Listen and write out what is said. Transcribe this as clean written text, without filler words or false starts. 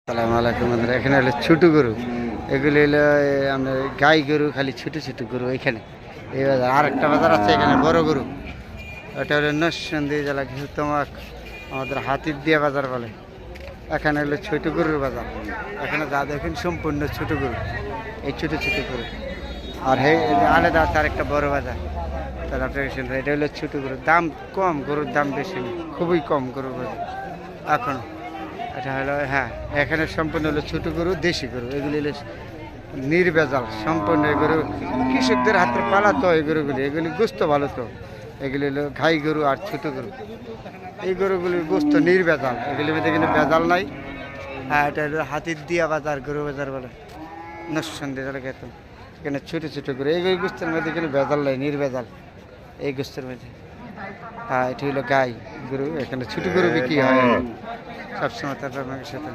সালাম আলাইকুম বন্ধুরা। এখানে হলো ছোটো গরু, এগুলি হলো আমরা গাই গরু, খালি ছোটো ছোটো গরু। এখানে এই বাজার আর একটা বাজার আছে, এখানে বড় গরু। ওটা হলো নরসিংদী জেলা তোমাক আমাদের হাতির দিয়া বাজার বলে। এখানে হলো ছোটো গরুর বাজার। এখানে যা দেখেন সম্পূর্ণ ছোটো গরু, এই ছোটো ছোটো গরু। আর হে আলাদা আছে আরেকটা বড় বাজার, তাহলে আপনার এটা হলো ছোটো গরু। দাম কম, গরুর দাম বেশি নেই, খুবই কম গরুর বাজার এখনও। এটা হলো হ্যাঁ, এখানে সম্পূর্ণ হলো ছোটো গরু, দেশি গরু। এগুলি হলো নির্ভেজাল সম্পূর্ণ গরু, কৃষকদের হাতে পালা তো এই গরুগুলি। এগুলি গোস্ত ভালো তো। এগুলি হলো ঘাই গরু আর ছোটো গরু। এই গরুগুলির গোস্ত নির্ভেজাল, এগুলির মধ্যে কিন্তু ভেজাল নাই। হ্যাঁ, এটা হলো হাতির দিয়া বাজার, গরু বাজার বলে, নরসিংদী এলাকায়। তো এখানে ছোটো ছোটো গরু, এই গোস্তের মধ্যে কিন্তু ভেজাল নাই, নির্ভেজাল এই গোস্তের মধ্যে। হ্যাঁ, এটি হলো গাই গরু। এখানে ছোটো গরু বিক্রি হয় সবসময় তার সাথে।